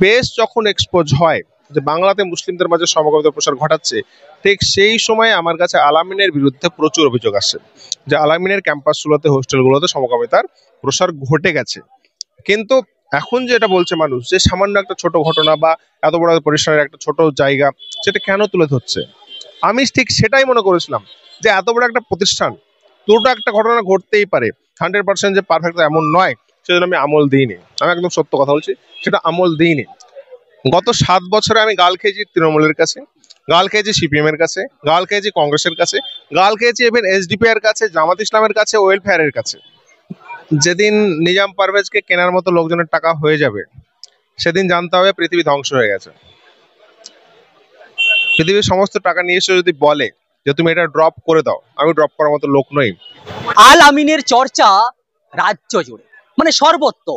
বেশ যখন এক্সপোজ হয় যে বাংলাতে মুসলিমদের মাঝে সমকামিতার প্রসার ঘটাচ্ছে, ঠিক সেই সময় আমার কাছে আলামিনের বিরুদ্ধে প্রচুর অভিযোগ আসে যে আলামিনের ক্যাম্পাসগুলোতে, হোস্টেলগুলোতে সমকামিতার প্রসার ঘটে গেছে। কিন্তু এখন যেটা বলছে মানুষ যে সামান্য একটা ছোট ঘটনা বা এত বড় পরিসরের একটা ছোট জায়গা, সেটা কেন তুলে ধরছে? আমি ঠিক সেটাই মনে করেছিলাম যে এত বড় একটা প্রতিষ্ঠান, দুটো একটা ঘটনা ঘটতেই পারে, 100% যে পারফেক্ট এমন নয়, সেজন্য আমি আমল দিইনি। আমি একদম সত্য কথা বলছি, সেটা আমল দিইনি। গত 7 বছরে আমি গাল খেয়েছি তৃণমূলের কাছে, গাল খেয়েছি সিপিএম এর কাছে, গাল খেয়েছি কংগ্রেসের কাছে, গাল খেয়েছি ইভেন এসডিপি এর কাছে, জামাত ইসলামের কাছে, ওয়েলফেয়ারের কাছে। যেদিন নিজাম পারভেজকে কেনার মতো লোকজনের টাকা হয়ে যাবে, সেদিন জানতে হবে পৃথিবী ধ্বংস হয়ে গেছে। পৃথিবীর সমস্ত টাকা নিয়ে এসে যদি বলে যে তুমি এটা ড্রপ করে দাও, আমি ড্রপ করার মতো লোক নই। আল আমিনের চর্চা রাজ্য জুড়ে, মানে সর্বত্র,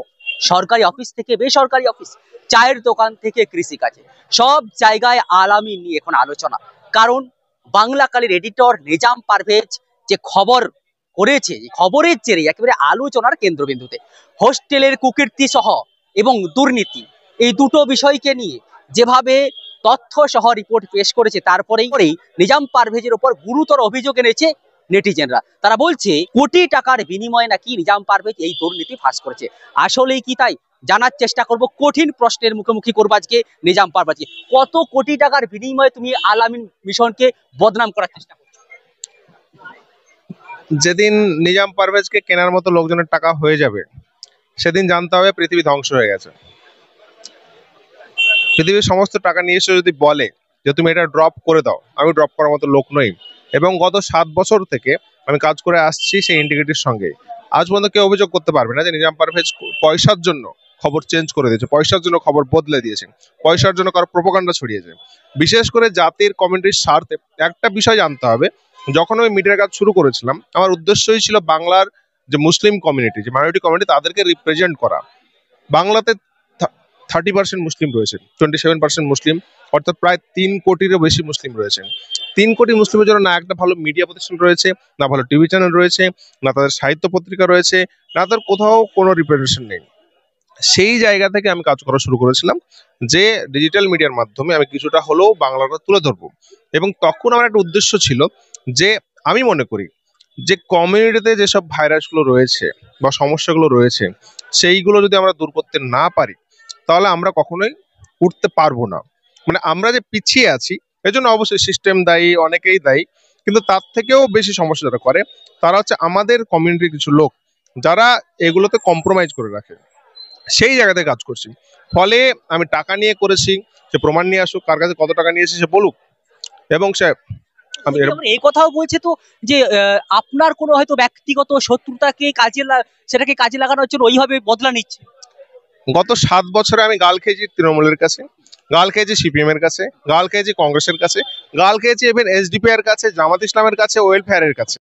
সরকারি অফিস থেকে বেসরকারি অফিস, চায়ের দোকান থেকে কৃষি কাজে, সব জায়গায় আল আমিন নিয়ে এখন আলোচনা। কারণ বাংলাকালীর এডিটর নিজাম পারভেজ যে খবর করেছে, খবরের জেরে একেবারে আলোচনার কেন্দ্রবিন্দুতে। হোস্টেলের কুকীর্তি সহ এবং দুর্নীতি, এই দুটো বিষয়কে নিয়ে যেভাবে তথ্য সহ রিপোর্ট পেশ করেছে, তারপরেই নিজাম পারভেজের ওপর গুরুতর অভিযোগ এনেছে নেটিজেনরা। তারা বলছে কোটি টাকার বিনিময়ে নাকি নিজাম পারভেজ এই দুর্নীতি ফাঁস করেছে। আসলেই কি তাই? জানার চেষ্টা করব, কঠিন প্রশ্নের মুখোমুখি করবো আজকে নিজাম পারভেজকে। কত কোটি টাকার বিনিময়ে তুমি আল আমিন মিশনকে বদনাম করার চেষ্টা করছো? যেদিন নিজাম পারভেজকে কেনার মতো লোকজনের টাকা হয়ে যাবে, সেদিন জানতে হবে পৃথিবী ধ্বংস হয়ে গেছে। পৃথিবীর সমস্ত টাকা নিয়ে এসে যদি বলে যে তুমি এটা ড্রপ করে দাও, আমি ড্রপ করার মতো লোক নই। এবং গত 7 বছর থেকে আমি কাজ করে আসছি সেই ইন্টিগ্রিটির সঙ্গে। আজ পর্যন্ত কেউ অভিযোগ করতে পারবে না যে নিজাম পারভেজ পয়সার জন্য খবর চেঞ্জ করে দিয়েছে, পয়সার জন্য খবর বদলে দিয়েছে, পয়সার জন্য কারো প্রোপাগান্ডা ছড়িয়েছে। বিশেষ করে জাতির কমিউনিটির স্বার্থে একটা বিষয় জানতে হবে, যখন আমি মিডিয়ার কাজ শুরু করেছিলাম, আমার উদ্দেশ্যই ছিল বাংলার যে মুসলিম কমিউনিটি, যে মাইনরিটি কমিউনিটি, তাদেরকে রিপ্রেজেন্ট করা। বাংলাতে 30% মুসলিম রয়েছেন, 27% মুসলিম, অর্থাৎ প্রায় 3 কোটিরও বেশি মুসলিম রয়েছেন। 3 কোটি মুসলিমের জন্য না একটা ভালো মিডিয়া প্রতিষ্ঠান রয়েছে, না ভালো টিভি চ্যানেল রয়েছে, না তাদের সাহিত্য পত্রিকা রয়েছে, না তাদের কোথাও কোনো রিপ্রেজেন্টেশন নেই। সেই জায়গা থেকে আমি কাজ করা শুরু করেছিলাম যে ডিজিটাল মিডিয়ার মাধ্যমে আমি কিছুটা হলেও বাংলাটা তুলে ধরবো। এবং তখন আমার একটা উদ্দেশ্য ছিল যে আমি মনে করি যে কমিউনিটিতে যেসব ভাইরাসগুলো রয়েছে বা সমস্যাগুলো রয়েছে, সেইগুলো যদি আমরা দূর করতে না পারি, তাহলে আমরা কখনোই উঠতে পারবো না। মানে আমরা যে পিছিয়ে আছি, এর জন্য অবশ্যই সিস্টেম দায়ী, অনেকেই দায়ী, কিন্তু তার থেকেও বেশি সমস্যা যারা করে, তারা হচ্ছে আমাদের কমিউনিটির কিছু লোক, যারা এগুলোতে কম্প্রোমাইজ করে রাখে। সেই জায়গাতে কাজ করছি। ফলে আমি টাকা নিয়ে করেছি, সে প্রমাণ নিয়ে আসুক, কার কাছে কত টাকা নিয়েছে সে বলুক। এবং সে আমি এই কথাও বলছে তো যে আপনার কোনো হয়তো ব্যক্তিগত শত্রুতাকে সেটাকে কাজে লাগানোর জন্য ওইভাবে বদলা নিচ্ছে। গত 7 বছরে আমি গাল খেয়েছি তৃণমূলের কাছে, গাল খেয়েছি সিপিএম এর কাছে, গাল খেয়েছি কংগ্রেসের কাছে, গাল খেয়েছি ইভেন এসডিপি এর কাছে, জামাত ইসলামের কাছে, ওয়েলফেয়ারের কাছে।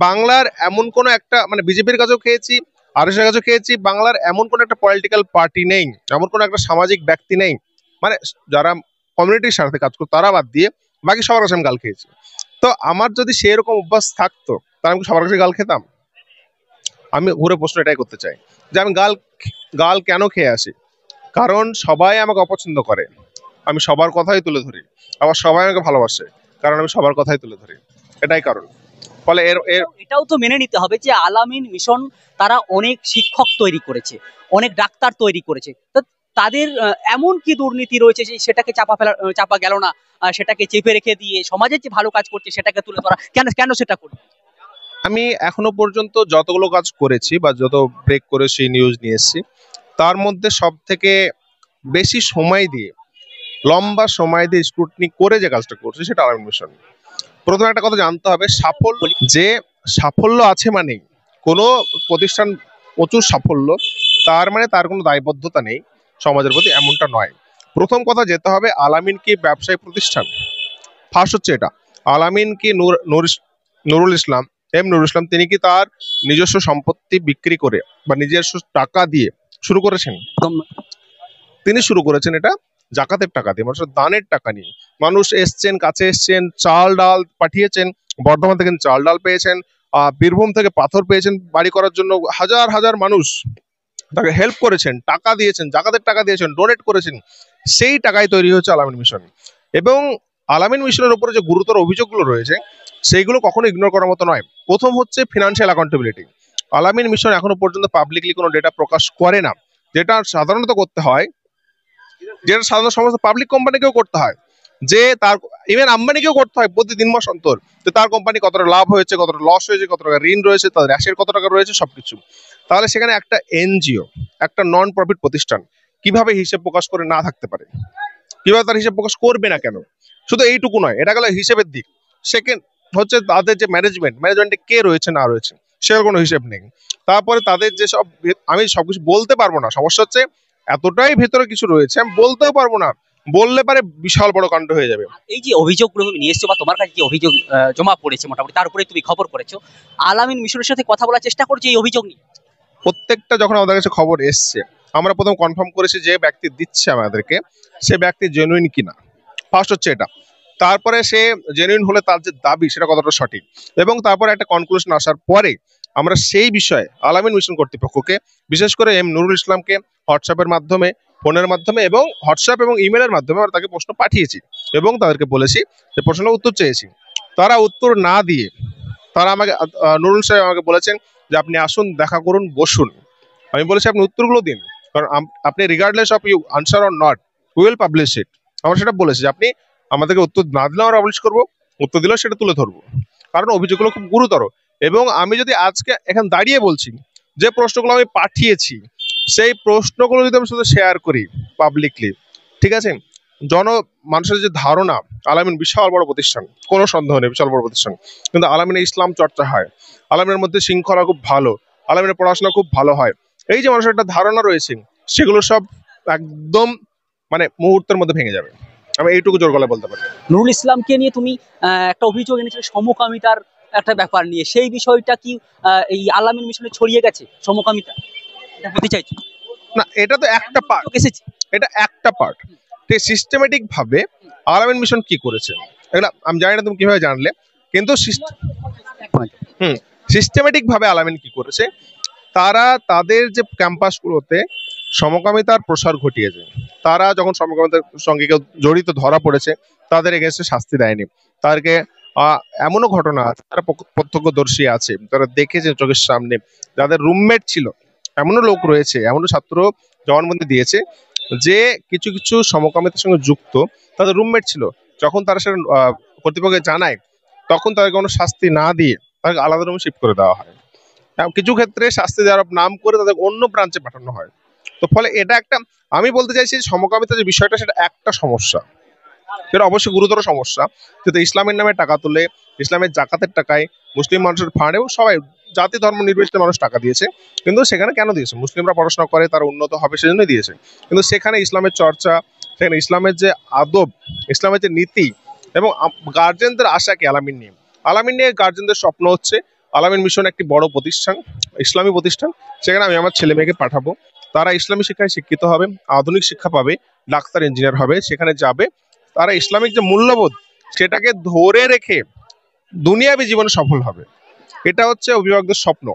বাংলার এমন কোনো একটা, মানে বিজেপির কাছেও খেয়েছি, আরএসএস এর কাছেও খেয়েছি। বাংলার এমন কোনো একটা পলিটিক্যাল পার্টি নেই, এমন কোনো একটা সামাজিক ব্যক্তি নেই, মানে যারা কমিউনিটির স্বার্থে কাজ করতো তারা বাদ দিয়ে বাকি সবার কাছে আমি গাল খেয়েছি। তো আমার যদি সেরকম অভ্যাস থাকতো, তাহলে আমি সবার কাছে গাল খেতাম? আমি ঘুরে প্রশ্ন এটাই করতে চাই যে আমি গাল গাল কেন খেয়ে আসি? কারণ সবাই আমাকে অপছন্দ করে, আমি সবার কথাই তুলে ধরি, আবার সবাই আমাকে ভালোবাসে কারণ আমি সবার কথাই তুলে ধরি, এটাই কারণ। ফলে এটাও তো মেনে নিতে হবে যে আল আমিন মিশন তারা অনেক শিক্ষক তৈরি করেছে, অনেক ডাক্তার তৈরি করেছে, তো তাদের এমন কি দুর্নীতি রয়েছে যে সেটাকে চাপা গেল না, সেটাকে চেপে রেখে দিয়ে সমাজের যে ভালো কাজ করছে সেটাকে তুলে ধরা কেন কেন সেটা করবে? আমি এখনো পর্যন্ত যতগুলো কাজ করেছি বা যত ব্রেক করেছি, নিউজ নিয়ে এসেছি, তার মধ্যে সব থেকে বেশি সময় দিয়ে, লম্বা সময় দিয়ে স্ক্রুটনি করে যে কাজটা করছি, সেটা আল আমিন মিশন। প্রথমে একটা কথা জানতে হবে, সাফল্য আছে মানেই কোনো প্রতিষ্ঠান প্রচুর সাফল্য তার মানে তার কোনো দায়বদ্ধতা নেই সমাজের প্রতি, এমনটা নয়। প্রথম কথা যেতে হবে, আল আমিন কি ব্যবসায়িক প্রতিষ্ঠান? ফার্স্ট হচ্ছে এটা। আল আমিন কি নুরুল ইসলাম, নুরুল ইসলাম, তিনি কি তার নিজস্ব সম্পত্তি বিক্রি করে বা নিজস্ব টাকা দিয়ে শুরু করেছেন? তিনি শুরু করেছেন এটা জাকাতের টাকা দিয়ে, মানুষের দানের টাকা নিয়ে। মানুষ এসছেন, কাছে এসছেন, চাল ডাল পাঠিয়েছেন, বর্ধমান থেকে চাল ডাল পেয়েছেন, বীরভূম থেকে পাথর পেয়েছেন বাড়ি করার জন্য। হাজার হাজার মানুষ তাকে হেল্প করেছেন, টাকা দিয়েছেন, জাকাতের টাকা দিয়েছেন, ডোনেট করেছেন, সেই টাকায় তৈরি হচ্ছে আলামিন মিশন। এবং আলামিন মিশনের উপরে যে গুরুতর অভিযোগগুলো রয়েছে সেইগুলো কখনো ইগনোর করার মতো নয়। প্রথম হচ্ছে ফিনান্সিয়াল অ্যাকাউন্টেবিলিটি। আলামিন মিশন এখনো পর্যন্ত পাবলিকলি কোনো ডেটা প্রকাশ করে না, যেটা সাধারণত করতে হয়, যেটা সাধারণত সমস্ত পাবলিক কোম্পানিকেও করতে হয়, যে তার ইভেন আম্বানিকেও করতে হয় প্রতি 3 মাস অন্তর, যে তার কোম্পানি কতটা লাভ হয়েছে, কতটা লস হয়েছে, কত টাকা ঋণ রয়েছে, তাদের অ্যাসেট কত টাকা রয়েছে, সবকিছু। তাহলে সেখানে একটা এনজিও, একটা নন প্রফিট প্রতিষ্ঠান কিভাবে হিসেব প্রকাশ করে না থাকতে পারে? কিভাবে তার হিসেব প্রকাশ করবে না কেন? শুধু এইটুকু নয়, এটা গেল হিসেবের দিক। সেকেন্ড হচ্ছে তাদের যে ম্যানেজমেন্টে কে রয়েছে না রয়েছে সেটার কোনো হিসেব নেই। তারপরে তাদের যে সব, আমি সবকিছু বলতে পারবো না, সমস্যা হচ্ছে এতটাই ভেতরে কিছু রয়েছে আমি বলতেও পারবো না, বললে পারে বিশাল বড় কাণ্ড হয়ে যাবে। এই যে অভিযোগগুলো তুমি নিয়ে এসছো বা তোমার কাছে যে অভিযোগ জমা পড়েছে মোটামুটি, তার উপরে তুমি খবর করেছো, আলামিন মিশনের সাথে কথা বলার চেষ্টা করছো এই অভিযোগ নিয়ে? প্রত্যেকটা যখন আমাদের কাছে খবর এসছে, আমরা প্রথম কনফার্ম করেছি যে ব্যক্তি দিচ্ছে আমাদেরকে সে ব্যক্তি জেনুইন কিনা, ফার্স্ট হচ্ছে এটা। তারপরে সে জেনুইন হলে তার যে দাবি সেটা কতটা সঠিক, এবং তারপরে একটা কনক্লুশন আসার পরে আমরা সেই বিষয়ে আলামিন মিশন কর্তৃপক্ষকে, বিশেষ করে এম নুরুল ইসলামকে হোয়াটসঅ্যাপের মাধ্যমে, ফোনের মাধ্যমে এবং হোয়াটসঅ্যাপ এবং ইমেলের মাধ্যমে আমরা তাকে প্রশ্ন পাঠিয়েছি এবং তাদেরকে বলেছি যে প্রশ্নের উত্তর চেয়েছি। তারা উত্তর না দিয়ে তারা আমাকে, নুরুল সাহেব আমাকে বলেছেন যে আপনি আসুন, দেখা করুন, বসুন। আমি বলেছি আপনি উত্তরগুলো দিন, কারণ আপনি regardless of you answer or not we will publish it. আমরা সেটা বলেছি যে আপনি আমাদেরকে উত্তর না দিলেও আমরা পাবলিশ করবো, উত্তর দিলেও সেটা তুলে ধরবো, কারণ অভিযোগগুলো খুব গুরুতর। এবং আমি যদি আজকে এখানে দাঁড়িয়ে বলছি যে প্রশ্নগুলো আমি পাঠিয়েছি সেই প্রশ্নগুলো যদি আমি শুধু শেয়ার করি পাবলিকলি, ঠিক আছে, মানুষের যে ধারণা আলামিন বিশাল বড় প্রতিষ্ঠান, কোনো সন্দেহ নেই বিশাল বড় প্রতিষ্ঠান, কিন্তু আলামিনে ইসলাম চর্চা হয়, আলামিনের মধ্যে শৃঙ্খলা খুব ভালো, আলামিনের পড়াশোনা খুব ভালো হয়, এই যে মানুষের একটা ধারণা রয়েছে সেগুলো সব একদম মানে মুহূর্তের মধ্যে ভেঙে যাবে, আমি এইটুকু জোর গলায় বলতে পারি। নুরুল ইসলামকে নিয়ে তুমি একটা অভিযোগ এনেছিলে সমকামিতার একটা ব্যাপার নিয়ে, সেই বিষয়টা কি এই আলামিন মিশনে ছড়িয়ে গেছে সমকামিতা? এটা বলতে চাইছো? না, এটা তো একটা পার্ট, এসেছে। এটা একটা পার্ট। ঠিক সিস্টেমেটিক ভাবে আলামিন মিশন কি করেছে এগুলা আমি জানি না তুমি কিভাবে জানলে, কিন্তু সিস্টেমেটিক ভাবে আলামিন কি করেছে, তারা তাদের যে ক্যাম্পাসগুলোতে সমকামিতার প্রসার ঘটিয়েছে, তারা যখন সমকামিতার সঙ্গে কেউ জড়িত ধরা পড়েছে তাদের এগেইনস্টে শাস্তি দেয়নি, তাদেরকে এমনও ঘটনা আছে, তারা প্রত্যক্ষদর্শী আছে, তারা দেখেছে চোখের সামনে, যাদের রুমমেট ছিল, এমনও লোক রয়েছে, এমনও ছাত্র জবানবন্দি দিয়েছে যে কিছু কিছু সমকামিতার সঙ্গে যুক্ত তাদের রুমমেট ছিল, যখন তারা সেটা কর্তৃপক্ষকে জানায় তখন তাদেরকে কোনো শাস্তি না দিয়ে তাদেরকে আলাদা রুমে শিফট করে দেওয়া হয়, কিছু ক্ষেত্রে শাস্তি দেওয়ার নাম করে তাদের অন্য ব্রাঞ্চে পাঠানো হয়। তো ফলে এটা একটা, আমি বলতে চাইছি সমকামিতা যে বিষয়টা সেটা একটা সমস্যা, সেটা অবশ্যই গুরুতর সমস্যা, যেটা ইসলামের নামে টাকা তুলে, ইসলামের জাকাতের টাকায়, মুসলিম মানুষের ফান্ডেও সবাই জাতি ধর্ম নির্বিশেষে মানুষ টাকা দিয়েছে, কিন্তু সেখানে কেন দিয়েছে? মুসলিমরা পড়াশোনা করে, তারা উন্নত হবে সেজন্যই দিয়েছে, কিন্তু সেখানে ইসলামের চর্চা, সেখানে ইসলামের যে আদব, ইসলামের যে নীতি এবং গার্জেনদের আশা কি আলামিন নিয়ে গার্জেনদের স্বপ্ন হচ্ছে আলামিন মিশন একটি বড় প্রতিষ্ঠান, ইসলামী প্রতিষ্ঠান, সেখানে আমি আমার ছেলে মেয়েকে পাঠাবো, তারা ইসলামী শিক্ষায় শিক্ষিত হবে, আধুনিক শিক্ষা পাবে, ডাক্তার ইঞ্জিনিয়ার হবে, সেখানে যাবে, তারা ইসলামিক যে মূল্যবোধ সেটাকে ধরে রেখে দুনিয়াবী জীবনে সফল হবে। এটা হচ্ছে অভিভাবকদের স্বপ্ন।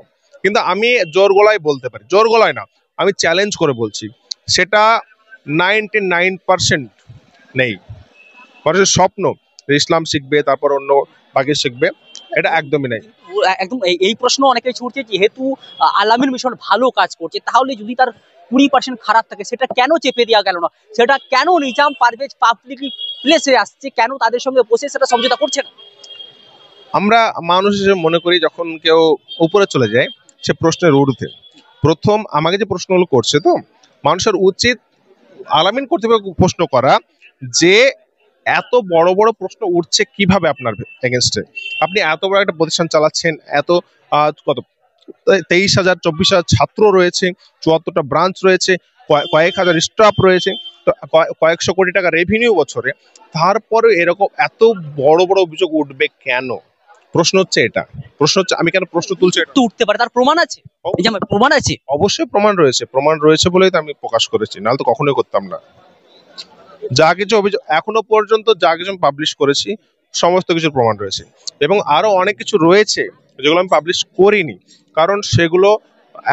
কিন্তু আমি জোর গলায় বলতে পারি, জোর গলায় না, আমি চ্যালেঞ্জ করে বলছি, সেটা 99% নেই। মানুষের স্বপ্ন ইসলাম শিখবে তারপর অন্য বাকি শিখবে, এটা একদমই নেই। একদম এই প্রশ্ন অনেকেই ছুটছে, যেহেতু আলামিন মিশন ভালো কাজ করছে, তাহলে যদি তার 20% খারাপ থাকে সেটা কেন চেপে দেওয়া গেল না? সেটা কেন নিজাম পারভেজ পাবলিক প্লেসে আসছে, কেন তাদের সঙ্গে বসে সেটা সমঝোতা করছে না? আমরা মানুষ হিসেবে মনে করি যখন কেউ উপরে চলে যায় সে প্রশ্নের ঊর্ধ্বে, প্রথম আমাকে যে প্রশ্নগুলো করছে, তো মানুষের উচিত আলামিন কর্তৃপক্ষ প্রশ্ন করা যে এত বড় বড় প্রশ্ন উঠছে কিভাবে আপনার এগেনস্টে, আপনি এত বড় একটা প্রতিষ্ঠান চালাচ্ছেন, এত কত 23,000 24,000 ছাত্র রয়েছে, 74টা ব্রাঞ্চ রয়েছে, কয়েক হাজার স্টাফ রয়েছে, তো কয়েকশো কোটি টাকা রেভিনিউ বছরে, তারপরে এরকম এত বড় বড় অভিযোগ উঠবে কেন? প্রশ্ন হচ্ছে এটা, প্রশ্ন হচ্ছে আমি কেন প্রশ্ন তুলছি, এটা তো উঠতে পারে, তার প্রমাণ আছে, এই যে প্রমাণ আছে। অবশ্যই প্রমাণ রয়েছে, প্রমাণ রয়েছে বলেই তো আমি প্রকাশ করেছি, নাহলে তো কখনোই করতাম না। যা কিছু অভিযোগ এখনো পর্যন্ত যা কিছু পাবলিশ করেছি সমস্ত কিছুর প্রমাণ রয়েছে, এবং আরো অনেক কিছু রয়েছে যেগুলো আমি পাবলিশ করিনি, কারণ সেগুলো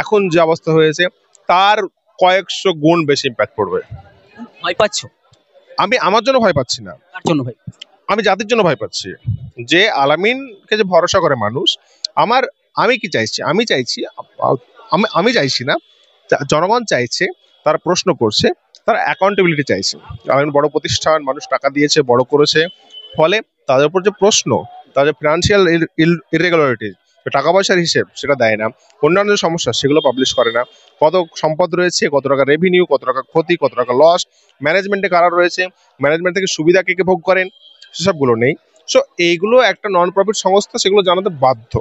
এখন যে অবস্থা হয়েছে তার কয়েকশো গুণ বেশি ইম্প্যাক্ট পড়বে। ভয় পাচ্ছ? আমি আমার জন্য ভয় পাচ্ছি না, কার জন্য ভাই? আমি জাতির জন্য ভয় পাচ্ছি। যে আলামিনকে যে ভরসা করে মানুষ, আমার আমি কি চাইছি, আমি চাইছি আমি চাইছি না, জনগণ চাইছে, তারা প্রশ্ন করছে, তারা অ্যাকাউন্টেবিলিটি চাইছে। আলামিন বড় প্রতিষ্ঠান, মানুষ টাকা দিয়েছে, বড় করেছে, ফলে তাদের উপর যে প্রশ্ন, তাদের ফিনান্সিয়াল ইরেগুলারিটি, টাকা পয়সার হিসেব সেটা দেয় না, অন্যান্য যে সমস্যা সেগুলো পাবলিশ করে না, কত সম্পদ রয়েছে, কত টাকা রেভিনিউ, কত টাকা ক্ষতি, কত টাকা লস, ম্যানেজমেন্টে কারা রয়েছে, ম্যানেজমেন্ট থেকে সুবিধা কে কে ভোগ করেন, সেসবগুলো নেই। সো এইগুলো একটা নন প্রফিট সংস্থা সেগুলো জানাতে বাধ্য।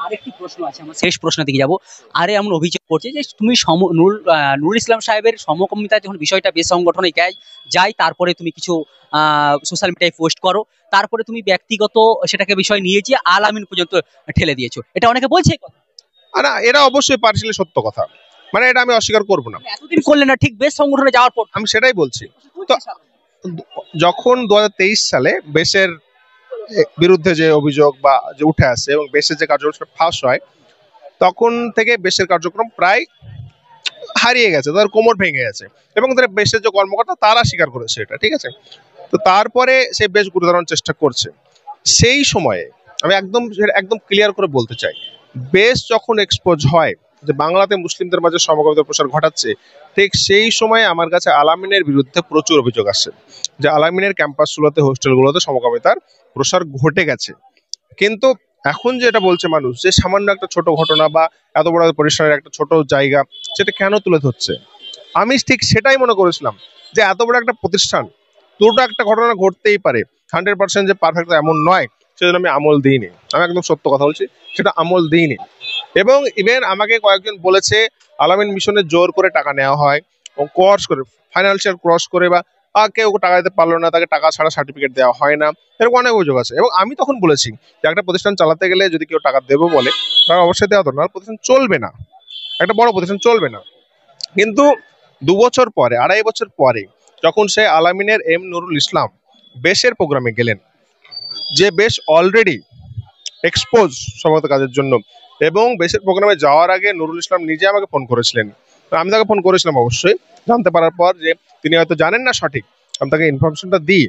আরেকটি প্রশ্ন আছে, আমার শেষ প্রশ্ন দিকে যাব। আরে এমন অভিযোগ করছে যে তুমি নুরুল ইসলাম সাহেবের সমকামিতায় যখন বিষয়টা বেশ সংগঠনে যায়, তারপরে তুমি কিছু সোশ্যাল মিডিয়ায় পোস্ট করো, তারপরে তুমি ব্যক্তিগত সেটাকে বিষয় নিয়ে যে আলামিন পর্যন্ত ঠেলে দিয়েছো, এটা অনেকে বলছে এই কথা। না, এটা অবশ্যই পার্সিয়ালি সত্য কথা, মানে এটা আমি অস্বীকার করব না। এতদিন করলে না, ঠিক বেশ সংগঠনে যাওয়ার পর। আমি সেটাই বলছি। তো যখন 2023 সালে বেশের বিরুদ্ধে যে অভিযোগ বা যে উঠে আসে এবং বেশের যে কার্যক্রম ফাঁস হয়, তখন থেকে বেশের কার্যক্রম প্রায় হারিয়ে গেছে, তাদের কোমর ভেঙে গেছে, এবং তাদের বেশের যে কর্মকর্তা তারা স্বীকার করেছে এটা, ঠিক আছে। তো তারপরে সে বেশ ঘুরে দাঁড়ানোর চেষ্টা করছে। সেই সময়ে আমি একদম ক্লিয়ার করে বলতে চাই, বেশ যখন এক্সপোজ হয় যে বাংলাতে মুসলিমদের মাঝে সমকামিতার প্রসার ঘটাচ্ছে, ঠিক সেই সময় আমার কাছে আলামিনের বিরুদ্ধে প্রচুর অভিযোগ আসে যে আলামিনের ক্যাম্পাসগুলোতে, হোস্টেলগুলোতে সমকামিতার প্রসার ঘটে গেছে। কিন্তু এখন যেটা বলছে মানুষ, যে সামান্য একটা ছোট ঘটনা বা এত বড় প্রতিষ্ঠানের একটা ছোট জায়গা, সেটা কেন তুলে ধরছে, আমি ঠিক সেটাই মনে করেছিলাম যে এত বড় একটা প্রতিষ্ঠান, দুটো একটা ঘটনা ঘটতেই পারে, 100% যে পারফেক্ট এমন নয়, সেজন্য আমি আমল দিইনি। আমি একদম সত্য কথা বলছি, সেটা আমল দিইনি। এবং ইভেন আমাকে কয়েকজন বলেছে আলামিন মিশনে জোর করে টাকা নেওয়া হয়, ও ক্রস করে, ফাইন্যান্সিয়াল ক্রস করে, বা কেউ টাকা দিতে পারলো না, তাকে টাকা ছাড়া সার্টিফিকেট দেওয়া হয় না, এরকম অনেক অভিযোগ আছে। এবং আমি তখন বলেছি যে একটা প্রতিষ্ঠান চালাতে গেলে যদি কেউ টাকা দেবো বলে, তারা অবশ্যই দেওয়া দরকার, প্রতিষ্ঠান চলবে না, একটা বড় প্রতিষ্ঠান চলবে না। কিন্তু 2 বছর পরে, 2.5 বছর পরে, যখন সে আলামিনের নুরুল ইসলাম বেশের প্রোগ্রামে গেলেন, যে বেশ অলরেডি এক্সপোজ সমস্ত কাজের জন্য, এবং বেশের প্রোগ্রামে যাওয়ার আগে নুরুল ইসলাম নিজে আমাকে ফোন করেছিলেন। তো আমি তাকে ফোন করেছিলাম অবশ্যই, জানতে পারার পর যে তিনি হয়তো জানেন না সঠিক, আমি তাকে ইনফরমেশনটা দিই,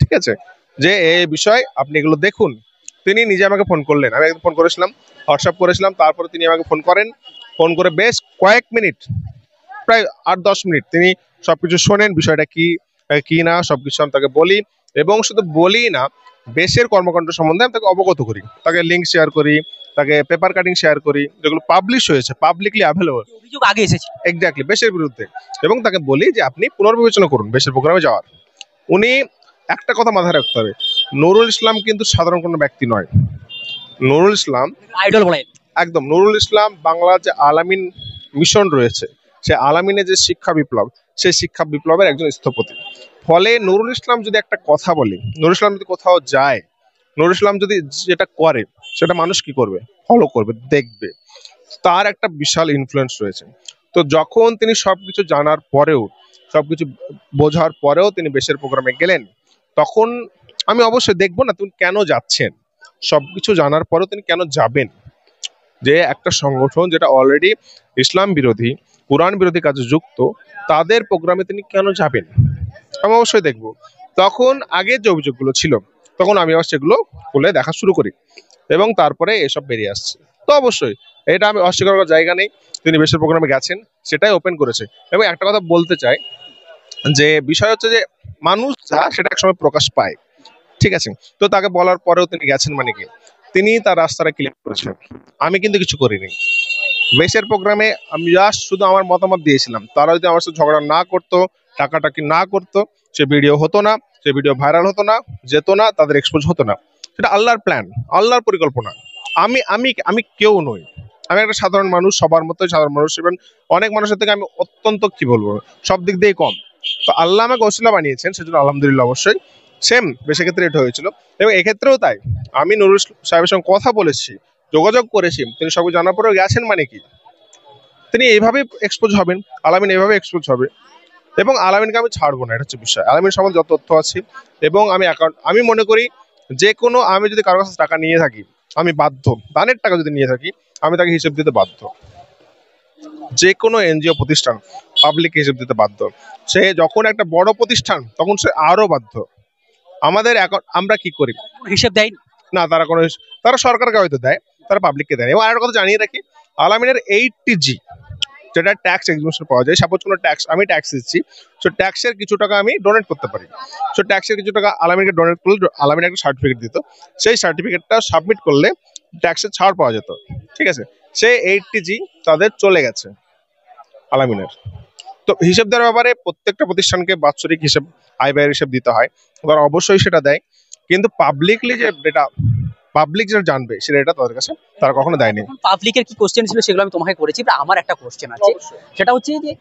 ঠিক আছে, যে এই বিষয় আপনি এগুলো দেখুন। তিনি নিজে আমাকে ফোন করলেন, আমি একদম ফোন করেছিলাম, হোয়াটসঅ্যাপ করেছিলাম, তারপরে তিনি আমাকে ফোন করেন। ফোন করে বেশ কয়েক মিনিট, প্রায় 8-10 মিনিট তিনি সবকিছু শোনেন, বিষয়টা কি কি না সবকিছু আমি তাকে বলি। এবং শুধু বলি না, বেশের কর্মকাণ্ড সম্বন্ধে আমি তাকে অবগত করি, তাকে লিঙ্ক শেয়ার করি, তাকে পেপার কাটিং শেয়ার করি, যেগুলো পাবলিশ হয়েছে, পাবলিকলি অ্যাভেলেবল, অভিযোগ আগে এসেছে। এক্স্যাক্টলি বেশের বিরুদ্ধে। এবং তাকে বলি যে আপনি পুনর্বিবেচনা করুন বেশের প্রোগ্রামে যাওয়ার। উনি একটা কথা মাথায় রাখতে হবে, নুরুল ইসলাম কিন্তু সাধারণ কোনো ব্যক্তি নয়। নুরুল ইসলাম আইডল বলে। একদম, নুরুল ইসলাম বাংলার যে আলামিন মিশন রয়েছে, সে আলামিনের যে শিক্ষা বিপ্লব, সেই শিক্ষা বিপ্লবের একজন স্থপতি। ফলে নুরুল ইসলাম যদি একটা কথা বলে, নুরুল ইসলাম যদি কোথাও যায়, নুরুল ইসলাম যদি যেটা করে, সেটা মানুষ কি করবে, ফলো করবে, দেখবে, তার একটা বিশাল ইনফ্লুয়েন্স রয়েছে। তো যখন তিনি সবকিছু জানার পরেও, সবকিছু বোঝার পরেও তিনি বেশের প্রোগ্রামে গেলেন, তখন আমি অবশ্যই দেখবো না তিনি কেন যাচ্ছেন, সবকিছু জানার পরেও তিনি কেন যাবেন। যে একটা সংগঠন যেটা অলরেডি ইসলাম বিরোধী, কোরআন বিরোধী কাজে যুক্ত, তাদের প্রোগ্রামে তিনি কেন যাবেন, আমি অবশ্যই দেখবো। তখন আগের যে অভিযোগগুলো ছিল, তখন আমি আবার সেগুলো খুলে দেখা শুরু করি, এবং তারপরে এসব বেরিয়ে আসছে। তো অবশ্যই এটা আমি অস্বীকার করার জায়গা নেই, তিনি বেশের প্রোগ্রামে গেছেন, সেটাই ওপেন করেছে। এবং একটা কথা বলতে চাই, যে বিষয় হচ্ছে যে মানুষ যা সেটা একসময় প্রকাশ পায়, ঠিক আছে। তো তাকে বলার পরেও তিনি গেছেন মানে কি, তিনি তার রাস্তাটা ক্লিয়ার করেছেন, আমি কিন্তু কিছু করিনি। বেশের প্রোগ্রামে আমি জাস্ট শুধু আমার মতামত দিয়েছিলাম, তারা যদি আমার সাথে ঝগড়া না করতো, টাকাটাকি না করতো, সে ভিডিও হতো না, সে ভিডিও ভাইরাল হতো না, যেত না, তাদের এক্সপোজ হতো না। সেটা আল্লাহর প্ল্যান, আল্লাহর পরিকল্পনা। আমি আমি আমি কেউ নই, আমি একটা সাধারণ মানুষ, সবার মতোই সাধারণ মানুষ, এবং অনেক মানুষের থেকে আমি অত্যন্ত কি বলবো, সব দিক দিয়ে কম। তো আল্লাহ আমাকে ওসিলা বানিয়েছেন, সেজন্য আলহামদুলিল্লাহ। অবশ্যই সেম বেশের ক্ষেত্রে এটা হয়েছিল, এবং এক্ষেত্রেও তাই। আমি নুরুল সাহেবের সঙ্গে কথা বলেছি, যোগাযোগ করেছি, তিনি সবই জানার পরেও গেছেন মানে কি, তিনি এইভাবে এক্সপোজ হবেন, আলামিন এইভাবে এক্সপোজ হবে। এবং আলামিনকে আমি ছাড়বো না, এটা হচ্ছে বিষয়। আলামিন সম্বন্ধে যত তথ্য আছে, এবং আমি মনে করি যে কোনো, আমি যদি কারো কাছে টাকা নিয়ে থাকি, আমি বাধ্য, দানের টাকা যদি নিয়ে থাকি, আমি তাকে হিসেব দিতে বাধ্য। যে কোনো এনজিও প্রতিষ্ঠান পাবলিক হিসেব দিতে বাধ্য। সে যখন একটা বড় প্রতিষ্ঠান তখন সে আরো বাধ্য। আমাদের এখন আমরা কি করি? কোনো হিসেব দেয়নি। না, তারা সরকারকে হয়তো দেয়, তারা পাবলিককে দেয় না। এবং আরেকটা কথা জানিয়ে রাখি, আলামিনের 80G যেটা ট্যাক্স এক্সিবিশন পাওয়া যায়, সাপোজ কোনো ট্যাক্স আমি ট্যাক্স দিচ্ছি, সো ট্যাক্সের কিছু টাকা আমি ডোনেট করতে পারি। সো ট্যাক্সের কিছু টাকা আলামিনকে ডোনেট করলে আলামিন একটা সার্টিফিকেট দিত, সেই সার্টিফিকেটটা সাবমিট করলে ট্যাক্সের ছাড় পাওয়া যেত। ঠিক আছে, সেই 80G তাদের চলে গেছে আলামিনের। তো হিসেব দেওয়ার ব্যাপারে প্রত্যেকটা প্রতিষ্ঠানকে বাৎসরিক হিসেব, আয় ব্যয়ের হিসেব দিতে হয়, তারা অবশ্যই সেটা দেয়। কিন্তু পাবলিকলি যে ডেটা পাবলিক যেটা জানবে সেটা এটা তাদের কাছে তারা কখনো দেয়নি। পাবলিকের কি কোশ্চেন ছিল সেগুলো আমি তোমাকে করেছি, এবার আমার একটা কোশ্চেন আছে, সেটা হচ্ছে যে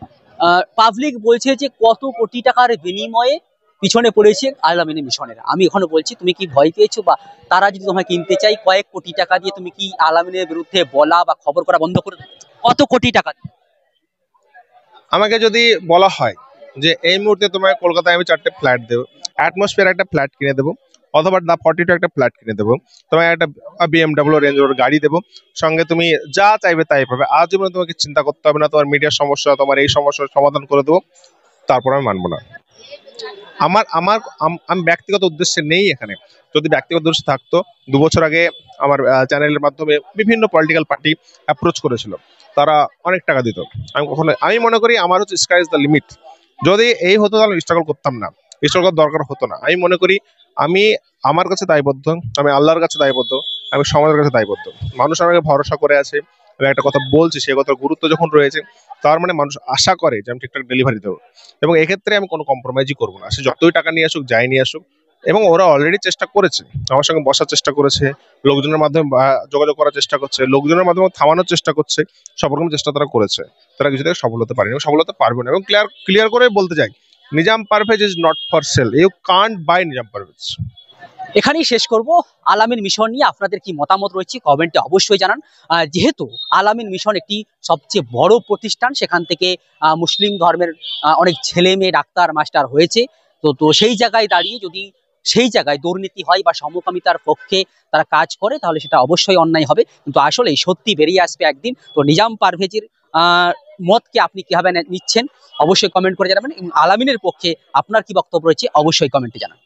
পাবলিক বলছে যে কত কোটি টাকার বিনিময়ে পিছনে পড়েছে আল-আমিন মিশনের। আমি এখনো বলছি, তুমি কি ভয় পেয়েছো, বা তারা যদি তোমাকে কিনতে চাই কয়েক কোটি টাকা দিয়ে, তুমি কি আল-আমিনের বিরুদ্ধে বলা বা খবর করা বন্ধ করে দেবে? কত কোটি টাকা দিয়ে? আমাকে যদি বলা হয় যে এই মুহূর্তে তোমায় কলকাতায় আমি 4টে ফ্ল্যাট দেবো, অ্যাটমসফিয়ার একটা ফ্ল্যাট কিনে দেবো, অথবা দা 42 একটা ফ্ল্যাট কিনে দেবো, তোমায় একটা BMW রেঞ্জ রোভার গাড়ি দেবো, সঙ্গে তুমি যা চাইবে তাই পাবে, আজ জীবনে তোমাকে চিন্তা করতে হবে না, তোমার মিডিয়ার সমস্যা, তোমার এই সমস্যার সমাধান করে দেবো, তারপর আমি মানবো না। আমার আমার আমি ব্যক্তিগত উদ্দেশ্যে নেই এখানে। যদি ব্যক্তিগত উদ্দেশ্য থাকতো, 2 বছর আগে আমার চ্যানেলের মাধ্যমে বিভিন্ন পলিটিক্যাল পার্টি অ্যাপ্রোচ করেছিল, তারা অনেক টাকা দিত। আমি মনে করি আমার হচ্ছে স্কাই ইজ দ্য লিমিট। যদি এই হতো তাহলে স্ট্রাগল করতাম না, স্ট্রাগল করার দরকার হতো না। আমি মনে করি আমি আমার কাছে দায়বদ্ধ, আমি আল্লাহর কাছে দায়বদ্ধ, আমি সমাজের কাছে দায়বদ্ধ। মানুষ আমাকে ভরসা করে আছে, আমি একটা কথা বলছি, সে কথার গুরুত্ব যখন রয়েছে, তার মানে মানুষ আশা করে যে আমি ঠিকঠাক ডেলিভারি দেবো। এবং এক্ষেত্রে আমি কোনো কম্প্রোমাইজই করবো না, সে যতই টাকা নিয়ে আসুক, যাই নিয়ে আসুক। এবং ওরা অলরেডি চেষ্টা করেছে, আমার সঙ্গে বসার চেষ্টা করেছে, লোকজনের মাধ্যমে যোগাযোগ করার চেষ্টা করছে, লোকজনের মাধ্যমে থামানোর চেষ্টা করছে, সব রকম চেষ্টা তারা করেছে। তারা কিছুতে সফল হতে পারেনি এবং সফল হতে পারবে না। এবং ক্লিয়ার করে বলতে চাই, Nizam Parvez is not for sale, you can't buy Nizam Parvez. এখানেই শেষ করব। আল-আমিন মিশন নিয়ে আপনাদের কি মতামত রয়েছে কমেন্টে অবশ্যই জানান। যেহেতু আল-আমিন মিশন একটি সবচেয়ে বড় প্রতিষ্ঠান, সেখান থেকে মুসলিম ধর্মের অনেক ছেলে মেয়ে ডাক্তার মাস্টার হয়েছে, তো তো সেই জায়গায় দাঁড়িয়ে যদি সেই জায়গায় দুর্নীতি হয় বা সমকামিতার পক্ষে তারা কাজ করে, তাহলে সেটা অবশ্যই অন্যায় হবে। কিন্তু আসলে সত্যি বেরিয়ে আসবে একদিন। তো নিজাম পারভেজের মতকে আপনি কিভাবে নিচ্ছেন অবশ্যই কমেন্ট করে জানাবেন, এবং আল-আমিনের পক্ষে আপনার কি বক্তব্য রয়েছে অবশ্যই কমেন্টে জানান।